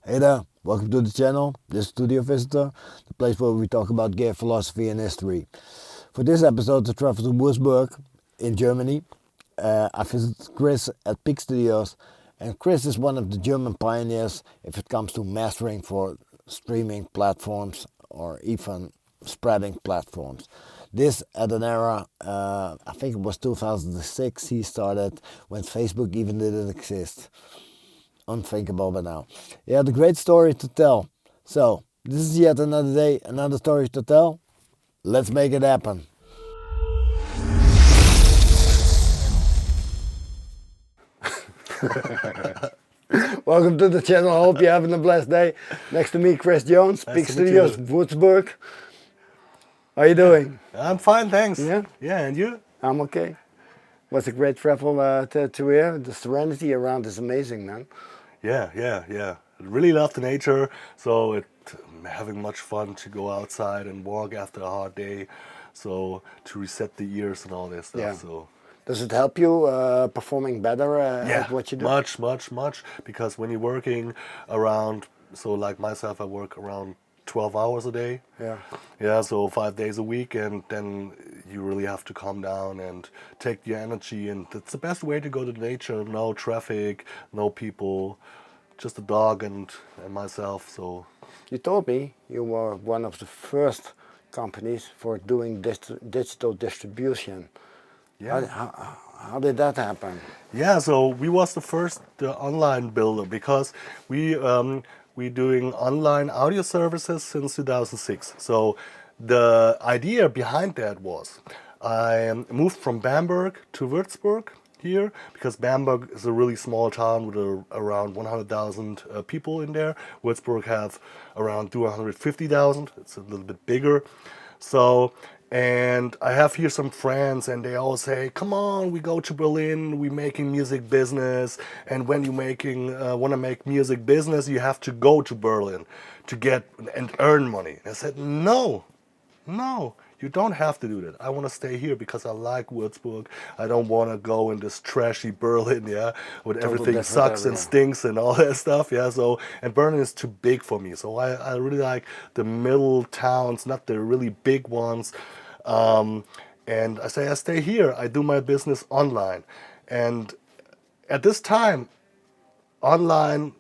Hey there, welcome to the channel. This is Studio Visitor, the place where we talk about gear philosophy and history. For this episode, I traveled to Würzburg in Germany. I visited Chris at Peak Studios, and Chris is one of the German pioneers if it comes to mastering for streaming platforms or even spreading platforms. This at an era, I think it was 2006 he started, when Facebook even didn't exist. Unthinkable by now. He had a great story to tell. So, this is yet another day, another story to tell. Let's make it happen. Welcome to the channel. I hope you're having a blessed day. Next to me, Chris Jones, Peak Studios, Würzburg. How are you doing? I'm fine, thanks. Yeah? Yeah, and you? I'm okay. Was a great travel to here. The serenity around is amazing, man. Yeah. Really love the nature, so having much fun to go outside and walk after a hard day, so to reset the ears and all that stuff. Yeah. So Does it help you performing better yeah, at what you do? much, because when you're working around, so like myself, I work around 12 hours a day. Yeah. Yeah, so 5 days a week, and then you really have to calm down and take your energy, and it's the best way to go to nature. No traffic, no people, just a dog and myself. So You told me you were one of the first companies for doing digital distribution. yeah. How did that happen? Yeah, so we was the first online builder, because we doing online audio services since 2006. So the idea behind that was, I moved from Bamberg to Würzburg here, because Bamberg is a really small town with around 100,000 people in there. Würzburg have around 250,000. It's a little bit bigger. So, and I have here some friends, and they all say, "Come on, we go to Berlin. We making music business, and when you want to make music business, you have to go to Berlin to get and earn money." And I said, "No, you don't have to do that. I want to stay here because I like Würzburg. I don't want to go in this trashy Berlin, yeah, with Total everything different sucks and area. stinks and all that stuff, yeah." So, and Berlin is too big for me. So I really like the middle towns, not the really big ones. Um, and I say, I stay here. I do my business online. And at this time, online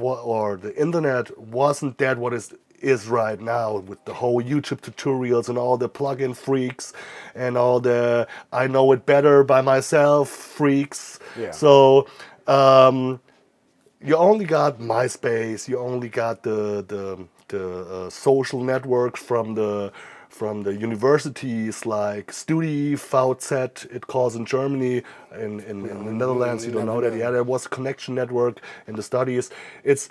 or the internet wasn't that what is right now, with the whole YouTube tutorials and all the plugin freaks and all the I know it better by myself freaks. Yeah. So you only got MySpace, you only got the social network from the universities like StudiVZ, it calls in Germany. In the Netherlands, you don't know that. Yeah, there was a connection network in the studies. It's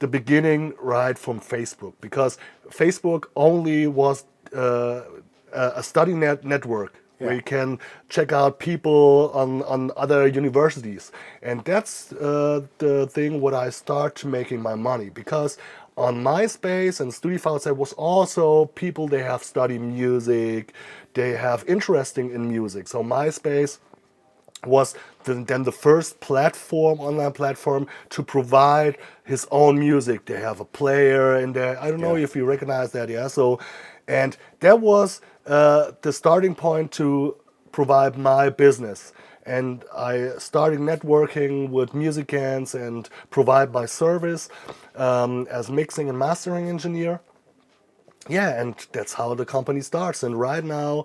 the beginning right from Facebook, because Facebook only was a study network where Yeah. you can check out people on other universities. And that's the thing what I start to making my money, because on MySpace and StudiVZ was also people, they have studied music, they have interesting in music. So MySpace was then the first platform, online platform, to provide his own music. They have a player in there. I don't know Yeah. if you recognize that, yeah. So, and that was the starting point to provide my business. And I started networking with musicians and provide my service as mixing and mastering engineer. Yeah, and that's how the company starts. And right now,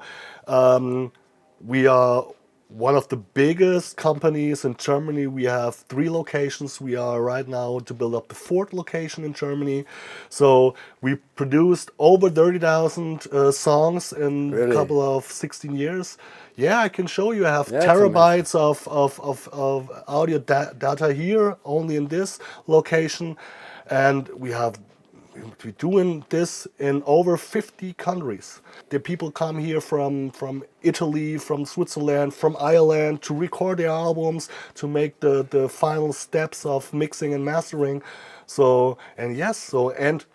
we are one of the biggest companies in Germany. We have 3 locations. We are right now to build up the 4th location in Germany. So we produced over 30,000 songs in a Really? couple of 16 years. Yeah, I can show you. I have Yeah, it's amazing. terabytes of audio data here, only in this location. And we're doing this in over 50 countries. The people come here from Italy, from Switzerland, from Ireland to record their albums, to make the final steps of mixing and mastering. So, and yes, so, and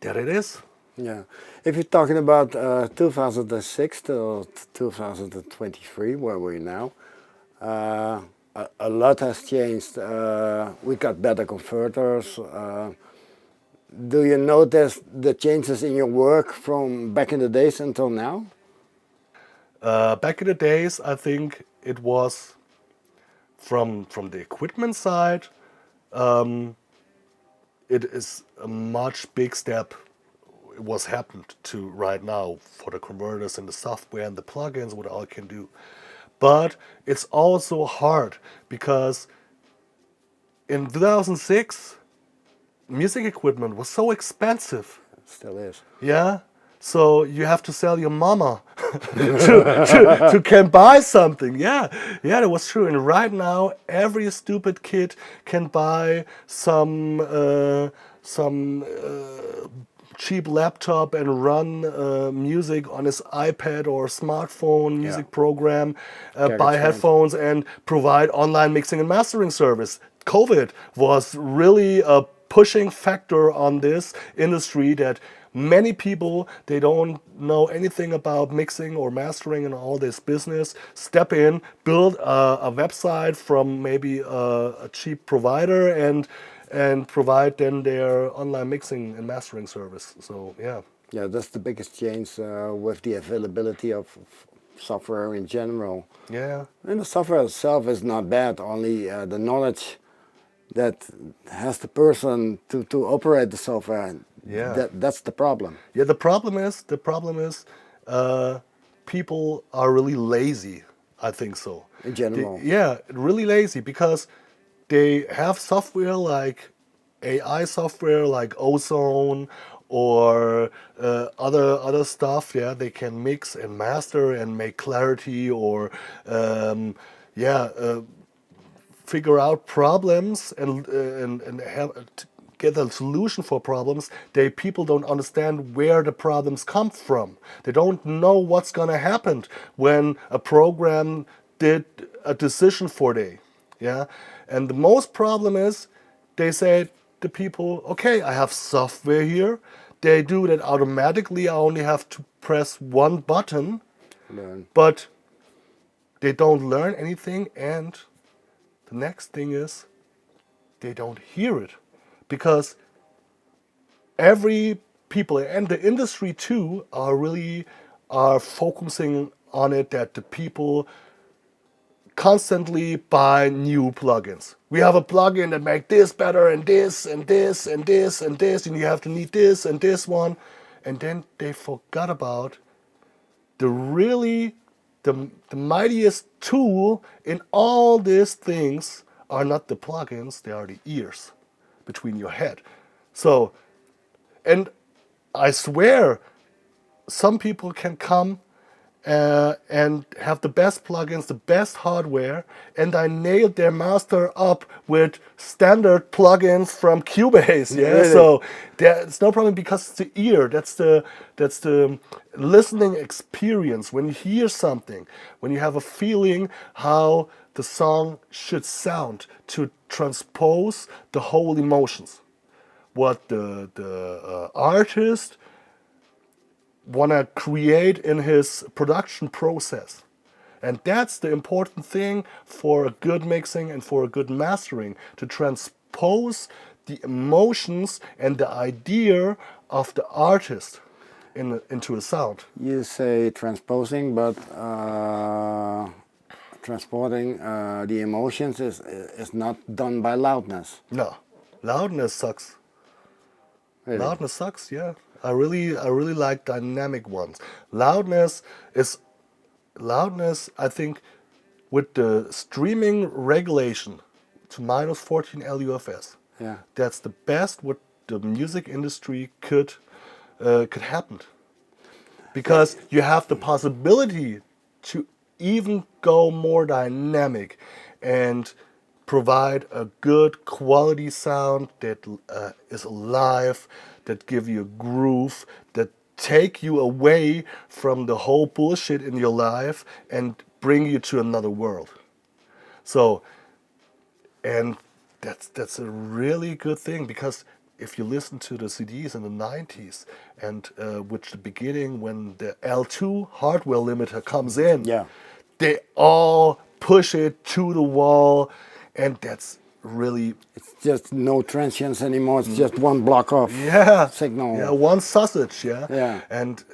there it is. Yeah. If you're talking about 2006 till 2023, where we're now, a lot has changed. We got better converters. Do you notice the changes in your work from back in the days until now? Back in the days, I think it was from the equipment side. It is a much big step. It was happened to right now for the converters and the software and the plugins, what all can do. But it's also hard because in 2006, music equipment was so expensive. Still is. Yeah. So you have to sell your mama to can buy something. Yeah, yeah, that was true. And right now, every stupid kid can buy some cheap laptop and run music on his iPad or smartphone music program, Get buy experience. headphones and provide online mixing and mastering service. COVID was really a pushing factor on this industry that many people, they don't know anything about mixing or mastering and all this business, step in, build a website from maybe a cheap provider and provide then their online mixing and mastering service. So yeah. Yeah, that's the biggest change with the availability of software in general. Yeah. And the software itself is not bad, only the knowledge that has the person to operate the software. Yeah. That's the problem. Yeah, the problem is people are really lazy. I think so. In general. Yeah, really lazy because they have software like AI software like Ozone or other stuff. Yeah, they can mix and master and make clarity or yeah. Figure out problems and have get a solution for problems. They people don't understand where the problems come from. They don't know what's gonna happen when a program did a decision for they. Yeah, and the most problem is they say to people, okay, I have software here. They do that automatically. I only have to press one button, Learn. but they don't learn anything and the next thing is they don't hear it because every people and the industry too are focusing on it that the people constantly buy new plugins. We have a plugin that make this better and this and this and this and this and you have to need this and this one and then they forgot about the really the mightiest tool in all these things are not the plugins, they are the ears between your head. So, and I swear, some people can come and have the best plugins, the best hardware, and I nailed their master up with standard plugins from Cubase. Yeah, Really? so it's no problem because it's the ear. That's the listening experience. When you hear something, when you have a feeling how the song should sound to transpose the whole emotions. What the artist want to create in his production process. And that's the important thing for a good mixing and for a good mastering, to transpose the emotions and the idea of the artist into a sound. You say transposing, but transporting the emotions is not done by loudness. No, loudness sucks. Really? Loudness sucks, yeah. I really like dynamic ones. Loudness, I think, with the streaming regulation to minus 14 LUFS, Yeah. that's the best what the music industry could happen. Because you have the possibility to even go more dynamic and provide a good quality sound that is alive, that give you a groove, that take you away from the whole bullshit in your life and bring you to another world. So, and that's a really good thing because if you listen to the CDs in the 90s and which the beginning when the L2 hardware limiter comes in, Yeah. they all push it to the wall, and that's really It's just no transients anymore. It's just one block of signal. yeah, one sausage, yeah. Yeah. And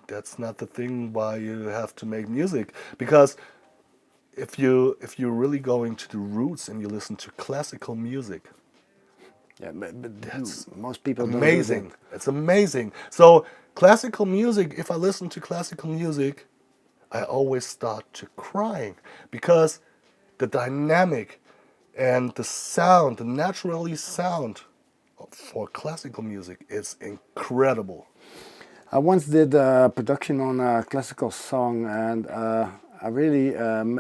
that's not the thing why you have to make music, because if you're really going to the roots and you listen to classical music, Yeah, but that's most people don't do amazing. It's amazing. So classical music, if I listen to classical music, I always start to crying, because the dynamic and the sound, the naturally sound for classical music is incredible. I once did a production on a classical song, and I really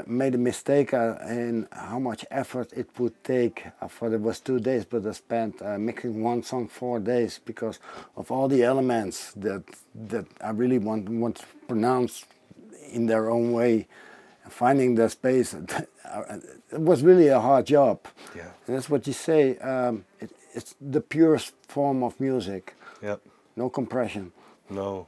made a mistake in how much effort it would take. I thought it was 2 days, but I spent mixing one song 4 days because of all the elements that I really want to pronounce in their own way. Finding the space, it was really a hard job. Yeah. And that's what you say. It's the purest form of music. Yep. No compression. No.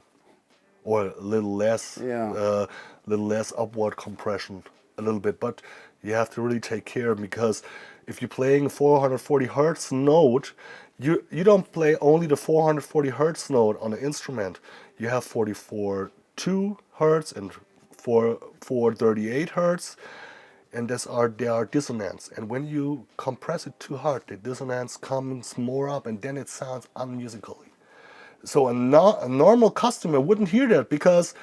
Or a little less, Yeah. little less upward compression, a little bit. But you have to really take care, because if you're playing 440 hertz note, you don't play only the 440 hertz note on the instrument. You have 44.2 hertz and 438 hertz, and there are dissonance. And when you compress it too hard, the dissonance comes more up, and then it sounds unmusical. So a normal customer wouldn't hear that, because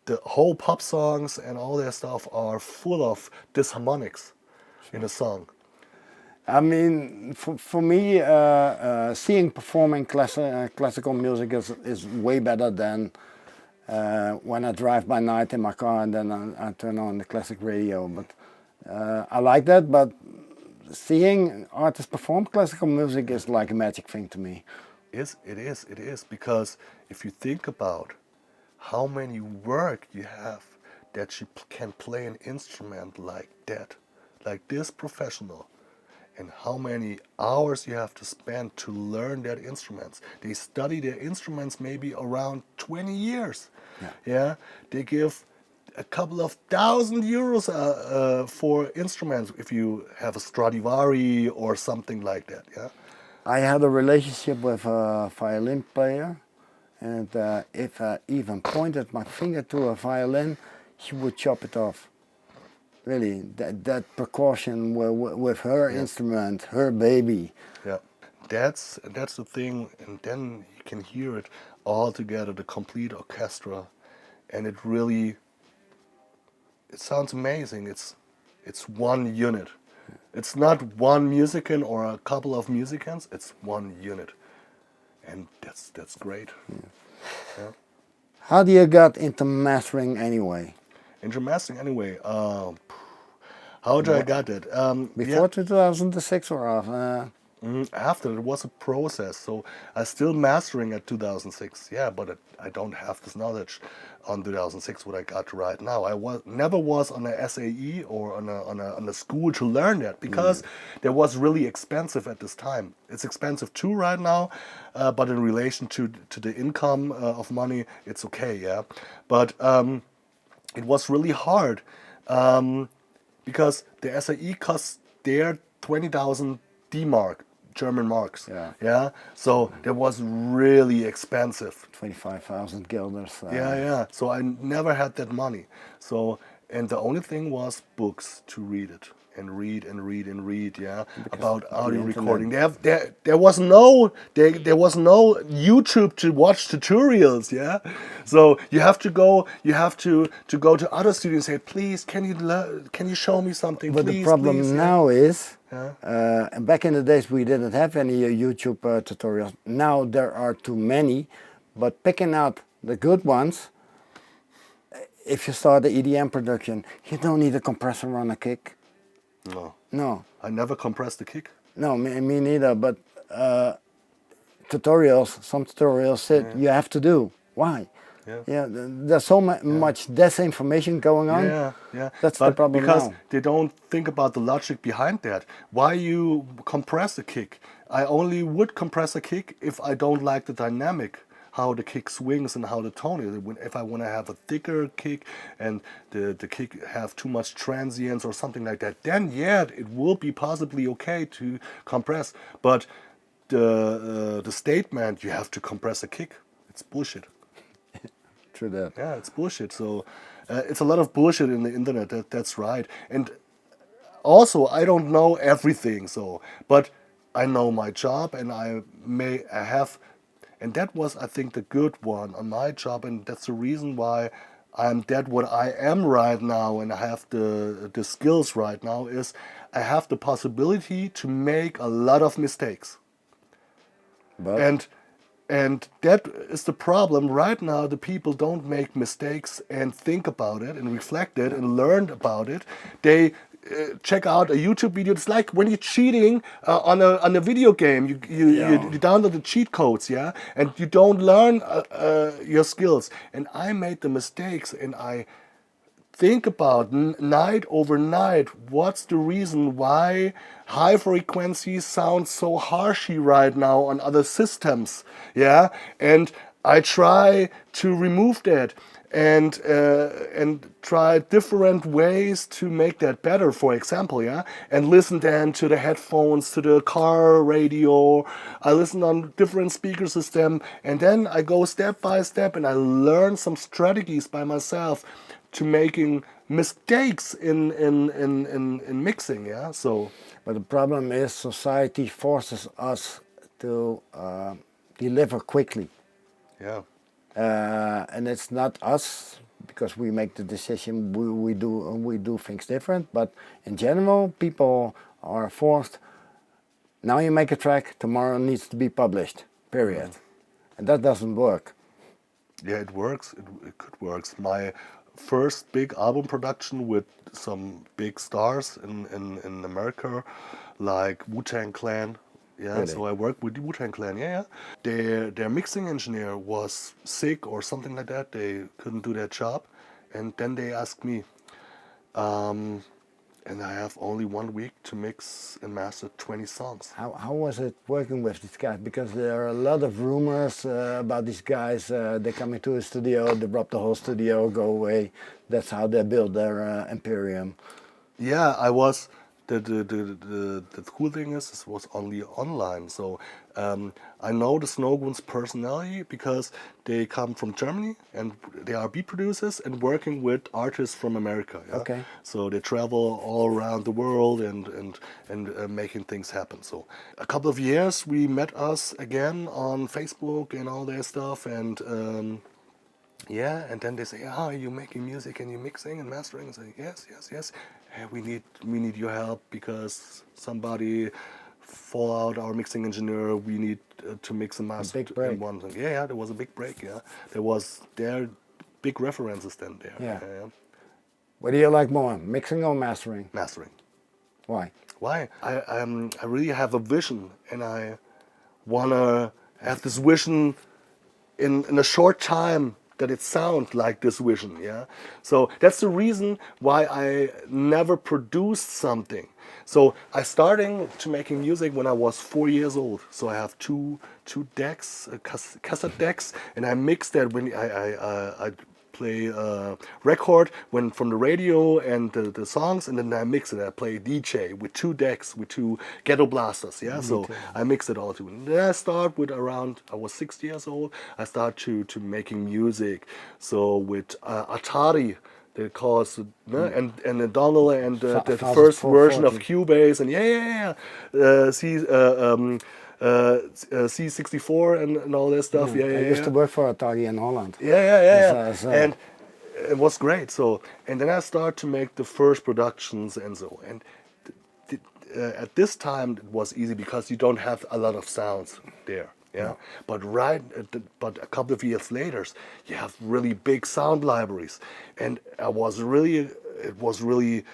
the whole pop songs and all that stuff are full of disharmonics in a song. I mean, for me, seeing performing classical music is way better than when I drive by night in my car and then I turn on the classic radio. But I like that, but seeing artists perform classical music is like a magic thing to me. It is, because if you think about how many work you have that you can play an instrument like that, like this professional, and how many hours you have to spend to learn their instruments. They study their instruments maybe around 20 years. Yeah, they give a couple of €1,000 for instruments if you have a Stradivari or something like that. Yeah. I had a relationship with a violin player, and if I even pointed my finger to a violin, he would chop it off. Really, that precaution with her instrument, her baby. Yeah, that's the thing, and then you can hear it all together, the complete orchestra, and it sounds amazing. It's one unit. It's not one musician or a couple of musicians. It's one unit, and that's great. Yeah. How do you get into mastering anyway? Into mastering anyway. How did I got it? Before 2006 or after? After, it was a process, so I still mastering at 2006. Yeah, but I don't have this knowledge on 2006 what I got right now. I never was on a SAE or on a school to learn that, because that was really expensive at this time. It's expensive too right now, but in relation to the income of money, it's okay. Yeah, but it was really hard, because the SAE costs there 20,000 D-Mark, German marks. Yeah. So that was really expensive. 25,000 guilders. Yeah. So I never had that money. So, and the only thing was books to read it. And read. Yeah, about audio recording. There was no YouTube to watch tutorials. Yeah, so you have to go to other studios and say, please, can you show me something? But please, the problem please, now is, Yeah. and back in the days we didn't have any YouTube tutorials. Now there are too many, but picking out the good ones. If you start the EDM production, you don't need a compressor on a kick. No. I never compressed the kick. No, me neither. But some tutorials said you have to do. Why? Yeah. There's so much disinformation going on. Yeah. That's the problem because now. they don't think about the logic behind that. Why you compress a kick? I only would compress a kick if I don't like the dynamic, how the kick swings and how the tone is. If I want to have a thicker kick and the kick have too much transients or something like that, then yeah, it will be possibly okay to compress. But the statement you have to compress a kick, it's bullshit. True that. Yeah, it's bullshit. So it's a lot of bullshit in the internet. That's right. And also, I don't know everything. So, but I know my job, and I have, and that was, I think, the good one on my job, and that's the reason why I'm that what I am right now, and I have the skills right now. Is I have the possibility to make a lot of mistakes. But And that is the problem right now. The people don't make mistakes and think about it and reflect it and learn about it. They check out a YouTube video. It's like when you're cheating on a video game. You download the cheat codes, yeah, and you don't learn your skills. And I made the mistakes, and I think about night over night, what's the reason why high frequencies sound so harshy right now on other systems, yeah, and I try to remove that and try different ways to make that better, for example, yeah, and listen then to the headphones, to the car radio. I listen on different speaker system, and then I go step by step and I learn some strategies by myself to making mistakes in mixing, yeah. So, but the problem is society forces us to deliver quickly, yeah, and it's not us because we make the decision. We do things different, but in general, people are forced. Now you make a track. Tomorrow it needs to be published. Period, and that doesn't work. yeah, it works. It could work. My first big album production with some big stars in America, like Wu-Tang Clan. Yeah, Really? so I worked with the Wu-Tang Clan. Yeah, yeah. Their mixing engineer was sick or something like that. They couldn't do their job, and then they asked me, and I have only 1 week to mix and master 20 songs. How was it working with these guys? Because there are a lot of rumors about these guys. They come into a studio, they rob the whole studio, go away. That's how they build their imperium. Yeah, I was. The cool thing is, this was only online. So I know the Snowgoons personality because they come from Germany and they are beat producers and working with artists from America. Yeah? Okay. So they travel all around the world and making things happen. So a couple of years we met us again on Facebook and all that stuff, and yeah, and then they say, "Ah, you making music and you mixing and mastering?" I say, "Yes, yes, yes. We need your help because somebody fall out our mixing engineer. We need to mix and master big break. in one thing." Yeah, there was a big break. Yeah, there big references then there. Yeah. What do you like more, mixing or mastering? Mastering. Why? Why? I really have a vision, and I wanna have this vision in a short time that it sounds like this vision, yeah. So that's the reason why I never produced something. So I started to making music when I was 4 years old. So I have two decks, cassette decks, and I mix that when I play record when from the radio and the songs, and then I mix it. I play DJ with 2 decks with 2 ghetto blasters. Yeah, so I mix it all too. And then I start with around I was 6 years old. I start to making music. So with Atari. They call us, and the Donald and the first version of Cubase and C64 and all that stuff. I used to work for Atari in Holland. Yeah. And it was great. So, and then I started to make the first productions and so. And at this time it was easy because you don't have a lot of sounds there. Yeah, but but a couple of years later, you have really big sound libraries, and it was really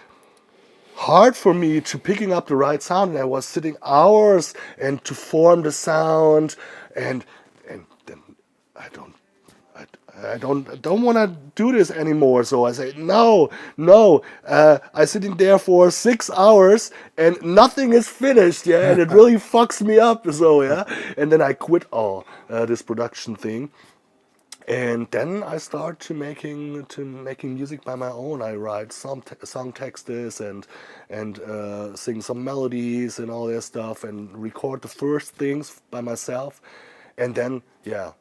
hard for me to picking up the right sound, and I was sitting hours and to form the sound, and then I don't want to do this anymore. So I say no. I sitting there for 6 hours and nothing is finished. Yeah, and it really fucks me up. So yeah, and then I quit all this production thing, And then I start to making music by my own. I write some song texts and sing some melodies and all that stuff and record the first things by myself. And then yeah,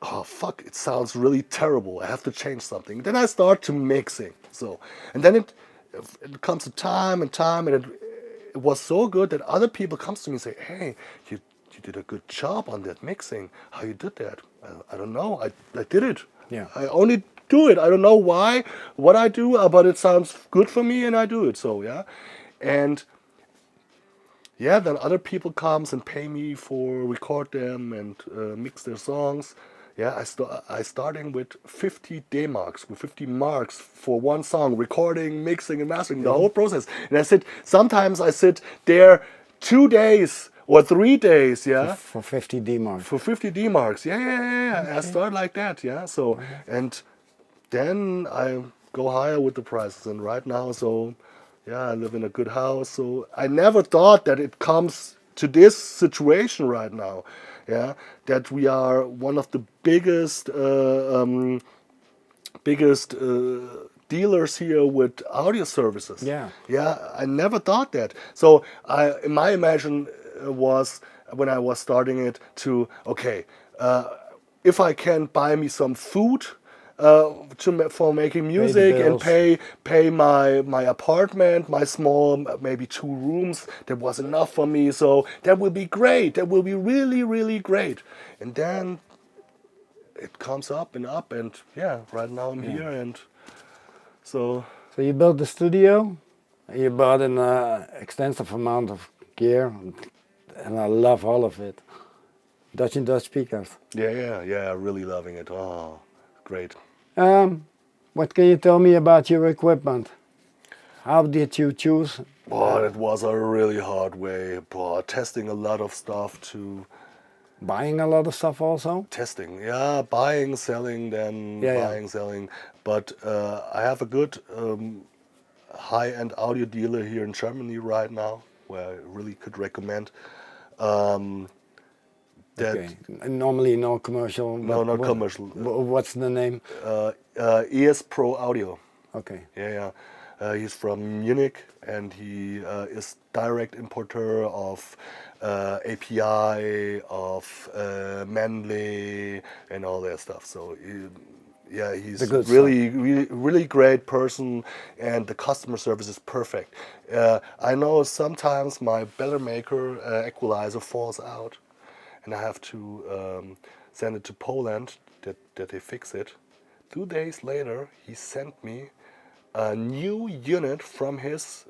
oh fuck, it sounds really terrible. I have to change something. Then I start to mixing. So and then it comes to time and time, and it was so good that other people comes to me and say, hey, you did a good job on that mixing. How you did that? I don't know. I did it. Yeah. I only do it. I don't know why, what I do, but it sounds good for me and I do it. So yeah. And yeah, then other people comes and pay me for record them and mix their songs. Yeah, I starting with 50 D-marks, with 50 marks for one song, recording, mixing, and mastering the whole process. And sometimes I sit there 2 days or 3 days, yeah, For 50 D-mark. for 50 D-marks. Yeah. I start like that, yeah. So, and then I go higher with the prices. And right now, so yeah, I live in a good house. So I never thought that it comes to this situation right now. Yeah, that we are one of the biggest dealers here with audio services. Yeah. Yeah, I never thought that. So my imagine was when I was starting it to okay, if I can buy me some food for making music and bills. pay my apartment, my small maybe 2 rooms, that was enough for me. So that will be great. That will be really really great. And then it comes up and yeah, right now I'm here and so So you built the studio, you bought an extensive amount of gear, and I love all of it. Dutch and Dutch speakers. yeah, really loving it. Oh, great. What can you tell me about your equipment? How did you choose? Well, it was a really hard way, testing a lot of stuff to Buying a lot of stuff also? testing. Yeah, buying, selling, then Yeah, yeah. buying, selling. But I have a good high-end audio dealer here in Germany right now, where I really could recommend. That Okay. Normally no commercial. no, not commercial. What's the name? ES Pro Audio. Okay. Yeah. He's from Munich, and he is direct importer of API, of Manley, and all that stuff. So, yeah, he's The good really great person, and the customer service is perfect. I know sometimes my Bellermaker equalizer falls out, and I have to send it to Poland that they fix it. 2 days later, he sent me a new unit from his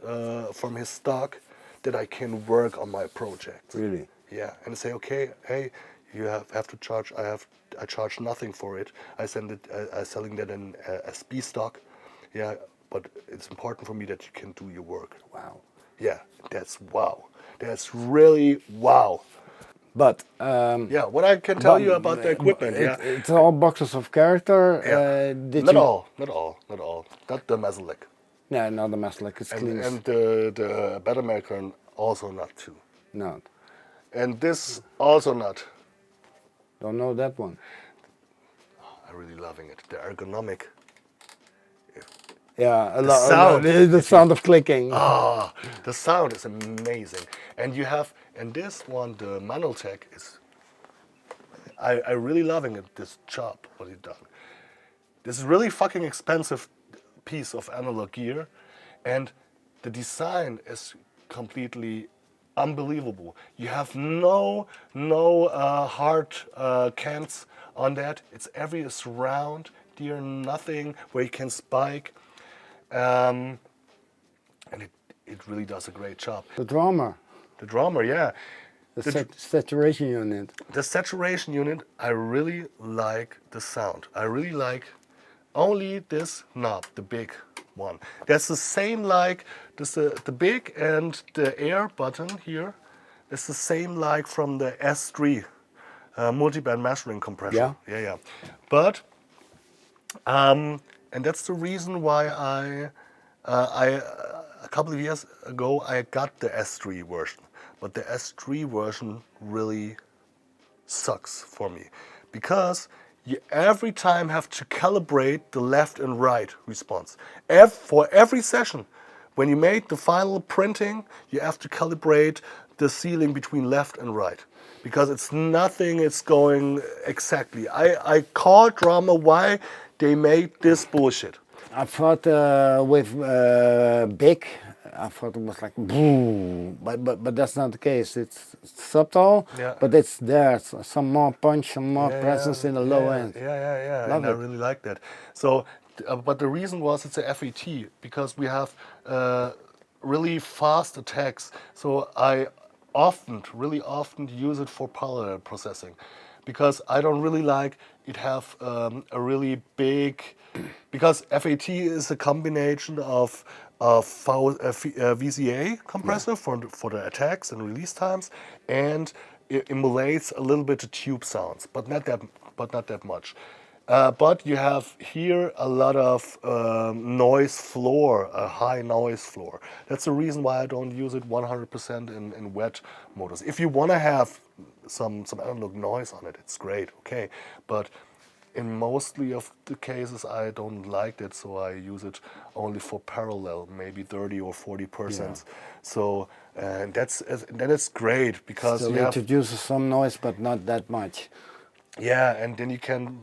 stock that I can work on my project. Really? Yeah, and say, okay, hey, you have to charge. I charge nothing for it. I selling that in SB stock. Yeah, but it's important for me that you can do your work. Wow. Yeah, that's wow. That's really wow. But Yeah, what I can tell you about the equipment. it's all boxes of character. Yeah. Did Not you? all. Not the Musicality. No, not the Maslick. It's clean. And the Better Maker also not too. No, And this also not. don't know that one. I'm really loving it. The ergonomic. Yeah, a The lot. sound. The sound of clicking. Ah, the sound is amazing. And you have, and this one, the Manultec is, I really loving it, this job, what he done. This is really fucking expensive piece of analog gear, and the design is completely unbelievable. You have no hard cans on that. It's every surround, dear nothing where you can spike, and it really does a great job. The Drawmer, The Drawmer, yeah. the saturation unit. The saturation unit, I really like the sound. I really like only this knob, the big one. That's the same like this, the big and the air button here. It's the same like from the S3 multiband mastering compressor. Yeah. But and that's the reason why I a couple of years ago I got the S3 version. But the S3 version really sucks for me because you every time have to calibrate the left and right response. For every session, when you make the final printing, you have to calibrate the ceiling between left and right. Because it's nothing, it's going exactly. I call Drawmer why they made this bullshit. I thought with big, I thought it was like boom, but that's not the case. It's subtle, Yeah. but it's there. Some more punch, some more presence in the low end. Yeah. Love And I it. really like that. So, but the reason was it's a FET because we have really fast attacks. So I really often use it for parallel processing, because I don't really like it have a really big, because FAT is a combination of VCA compressor for the attacks and release times, and it emulates a little bit the tube sounds, but not that much. But you have here a lot of noise floor, a high noise floor. That's the reason why I don't use it 100% in wet modus. If you want to have some analog noise on it, it's great, okay. But in mostly of the cases, I don't like it, so I use it only for parallel, maybe 30 or 40%. So then it's great because Still you have, introduces some noise, but not that much. yeah, and then you can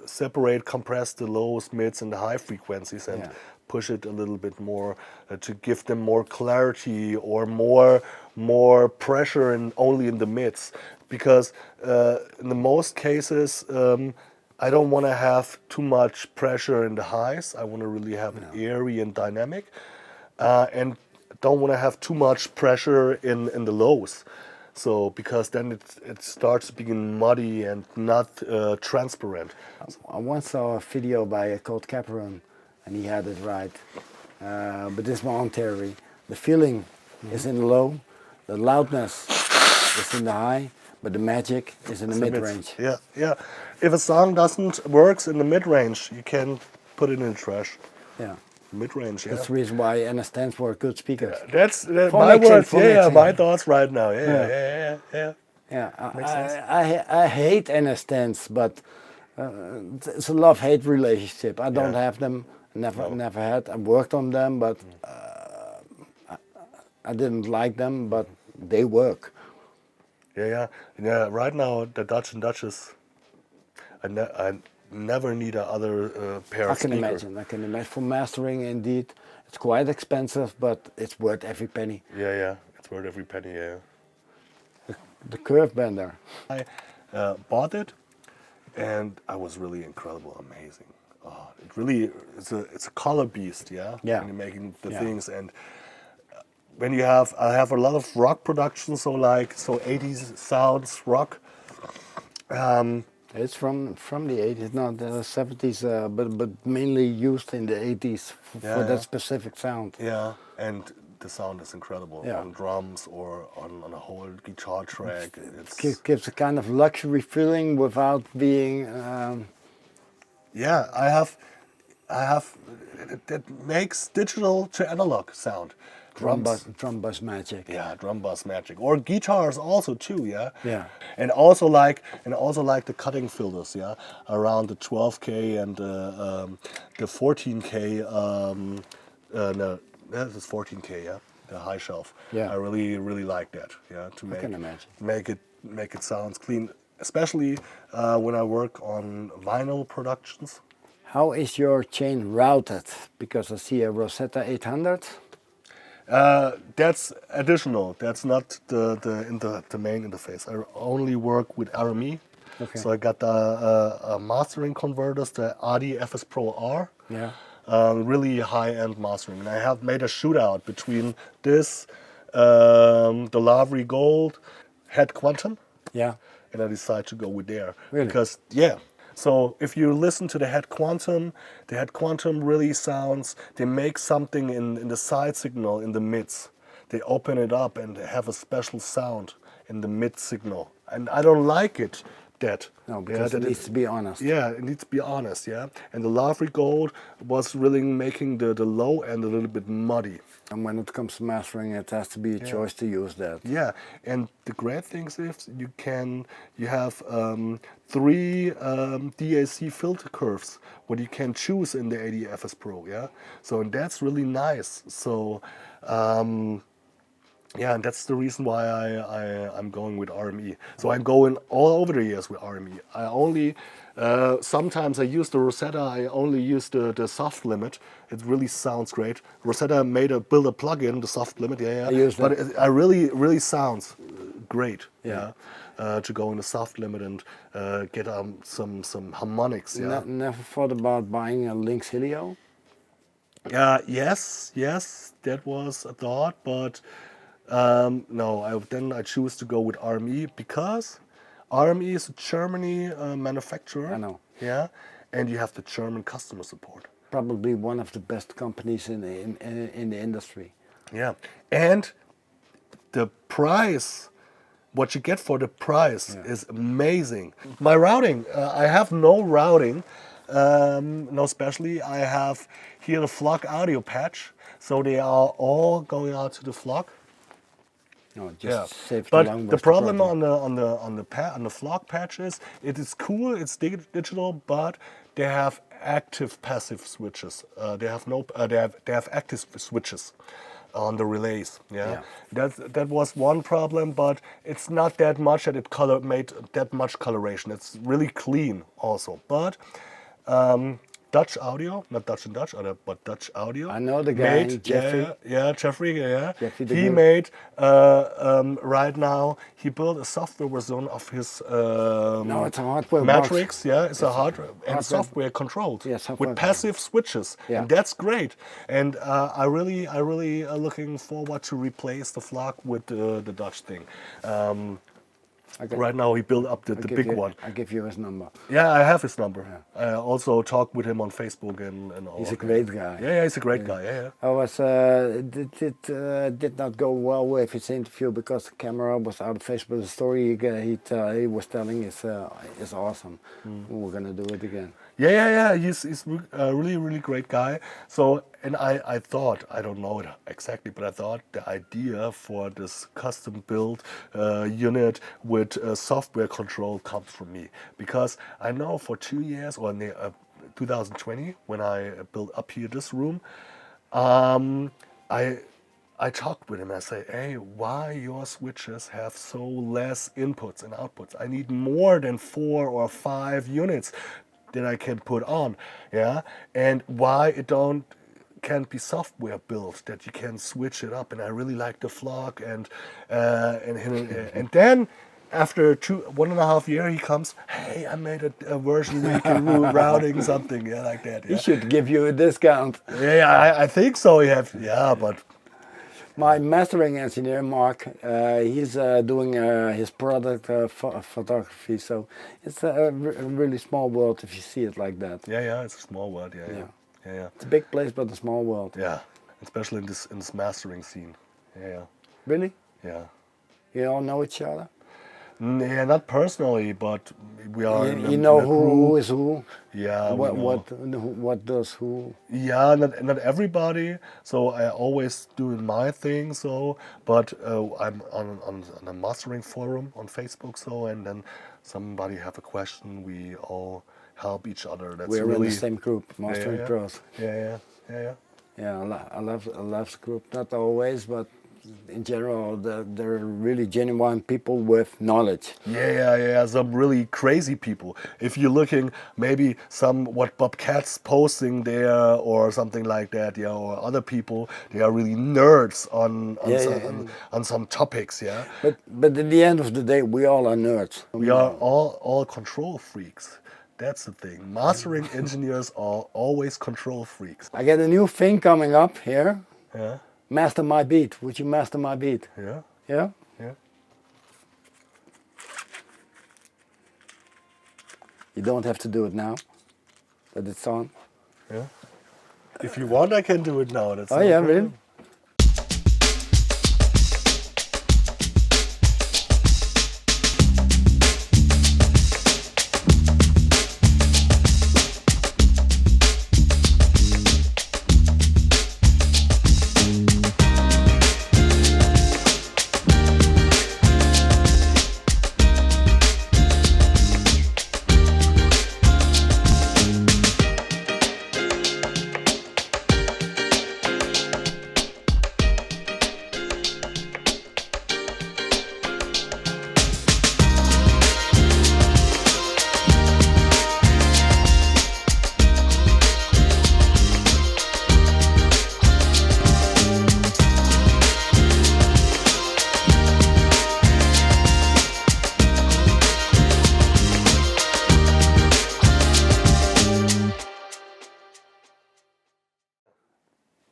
separate, compress the lows, mids, and the high frequencies, and Yeah. push it a little bit more to give them more clarity or more pressure only in the mids. Because in the most cases, I don't want to have too much pressure in the highs. I want to really have it airy and dynamic, and don't want to have too much pressure in the lows. So because then it starts being muddy and not transparent. I once saw a video by called Caperon, and he had it right. But this one on Terry, the feeling is in the low, the loudness is in the high, but the magic is in the mid-range. Yeah. If a song doesn't works in the mid-range, you can put it in the trash. Yeah. Mid-range, yeah. That's the reason why NS stands for good speakers. That's For my mixing, words. for Yeah, mixing. my thoughts right now. Yeah. Yeah, Makes sense. I hate NS stands, but it's a love-hate relationship. I don't Yeah. have them, never had. I worked on them, but I didn't like them, but they work. Yeah. Right now, the Dutch and Duchess, I never need another pair I of can speakers. imagine. For mastering, indeed, it's quite expensive, but it's worth every penny. Yeah. It's worth every penny, yeah. The curve bender. I bought it, and I was really incredible, amazing. Oh, it really, it's a color beast, yeah. Yeah. When you're making the Yeah. things, and when I have a lot of rock production, so 80s sounds rock. It's from the 80s, not the 70s, but mainly used in the 80s for Yeah. that specific sound. Yeah, and the sound is incredible Yeah. on drums or on a whole guitar track. It's Gives a kind of luxury feeling without being. yeah, I have that makes digital to analog sound. Drum bus magic. Yeah, drum bus magic, or guitars also too. Yeah. Yeah. And also like the cutting filters. Yeah, around the 12K and the 14K. No, that is 14K. Yeah, the high shelf. Yeah. I really like that. Yeah, to can imagine. make it sounds clean, especially when I work on vinyl productions. How is your chain routed? Because I see a Rosetta 800. That's additional. That's not the main interface. I only work with RME. Okay. So I got the mastering converters, the RD FS Pro R. Yeah. Really high-end mastering. And I have made a shootout between this, the Lavry Gold, Head Quantum, Yeah. and I decided to go with there. Really? Because, yeah. So if you listen to the Head Quantum really sounds, they make something in the side signal in the mids. They open it up and have a special sound in the mid signal. And I don't like it that. No, because that it needs to be honest. Yeah, it needs to be honest, yeah. And the Lavry Gold was really making the low end a little bit muddy. And when it comes to mastering, it has to be a choice to use that. Yeah, and the great thing is you have 3 DAC filter curves what you can choose in the ADFS Pro, yeah. So and that's really nice. So yeah, and that's the reason why I'm going with RME. So I'm going all over the years with RME. I only sometimes I use the Rosetta. I only use the soft limit. It really sounds great. Rosetta build a plugin, the soft limit. Yeah, I use but that. it really sounds great. Yeah, to go in the soft limit and get some harmonics. Yeah. Never thought about buying a Lynx Helio? Yes, that was a thought, but no. Then I choose to go with RME because RME is a Germany manufacturer. I know. Yeah, and you have the German customer support. Probably one of the best companies in the industry. Yeah, and the price, what you get for the price is amazing. My routing, I have no routing, no specially. I have here the Flock audio patch, so they are all going out to the Flock. No, just save the But long the problem on the Flock patch is it is cool, it's digital, but they have active passive switches. They have active switches on the relays. Yeah, that was one problem, but it's not that much that it made that much coloration. It's really clean also, but. Dutch Audio, not Dutch and Dutch, but Dutch Audio. I know the guy, Jeffrey. Jeffrey, Jeffrey he made, right now, he built a software version of his No, it's a hardware Matrix, box. it's a hardware and software controlled software with passive switches. Yeah. And that's great. And I really looking forward to replace the Flock with the Dutch thing. Right now he built up the big one. I give you his number. Yeah, I have his number. I also talk with him on Facebook and all. He's a great guy. Yeah, he's a great guy. Yeah. I was did not go well with his interview because the camera was out of face, but the story he was telling is awesome. We're gonna do it again. Yeah. He's a really great guy. So, and I thought, I don't know it exactly, but I thought the idea for this custom built unit with software control comes from me. Because I know for 2 years, or in 2020, when I built up here this room, I talked with him. I say, hey, why your switches have so less inputs and outputs? I need more than 4 or 5 units that I can put on, yeah, and why it can't be software built that you can switch it up. And I really like the Flock, and and then after 1.5 years, he comes, hey, I made a version where you can routing something, like that. He should give you a discount. Yeah, I think so. But. My mastering engineer, Mark, he's doing his product photography, so it's a really small world if you see it like that. Yeah, it's a small world, yeah. It's a big place, but a small world. Yeah, especially in this mastering scene. Yeah. Really? Yeah. You all know each other? Yeah, not personally, but we are. You know who is who. Yeah. What does who? Yeah, not everybody. So I always do my thing. So, but I'm on a mastering forum on Facebook. So, and then somebody have a question, we all help each other. That's We're really in the same group, mastering pros. Yeah. Yeah, I love the group. Not always, but in general, they're really genuine people with knowledge. Yeah, some really crazy people. If you're looking, maybe what Bob Cat's posting there or something like that, or other people, they are really nerds on some topics, yeah. But at the end of the day, we all are nerds. We are all control freaks. That's the thing. Mastering engineers are always control freaks. I get a new thing coming up here. Yeah. Master my beat. Would you master my beat? Yeah. Yeah? Yeah. You don't have to do it now, but it's on. Yeah. If you want, I can do it now. That's Oh, yeah, really?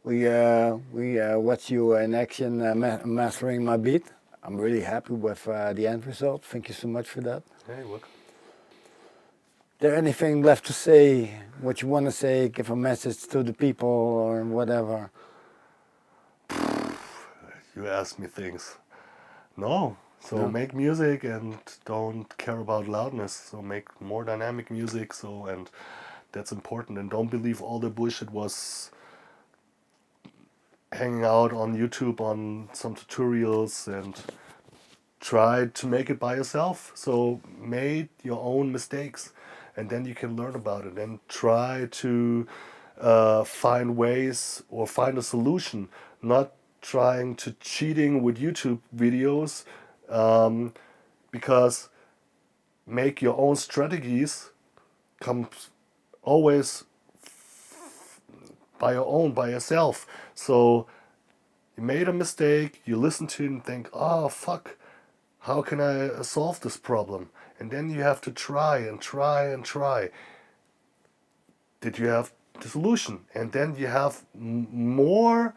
we watched you in action mastering my beat. I'm really happy with the end result. Thank you so much for that. Hey, look. There anything left to say? What you want to say? Give a message to the people or whatever? You ask me things. No. So No? make music and don't care about loudness. So make more dynamic music. And that's important. And don't believe all the bullshit was hanging out on YouTube on some tutorials, and try to make it by yourself. So make your own mistakes, and then you can learn about it and try to find ways or find a solution, not trying to cheating with YouTube videos, because make your own strategies comes always by your own, by yourself. So you made a mistake, you listen to it and think, oh fuck, how can I solve this problem? And then you have to try and try and try. Did you have the solution? And then you have more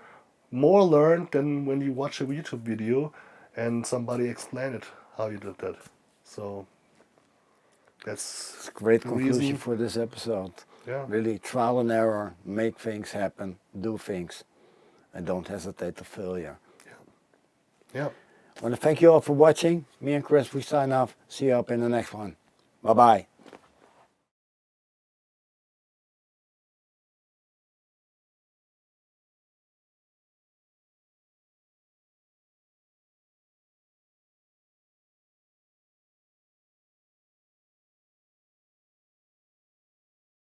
learned than when you watch a YouTube video and somebody explain it how you did that. So that's It's a great the conclusion reason. for this episode. Yeah. Really, trial and error, make things happen, do things, and don't hesitate to failure. Yeah. I want to thank you all for watching. Me and Chris, we sign off. See you up in the next one. Bye-bye.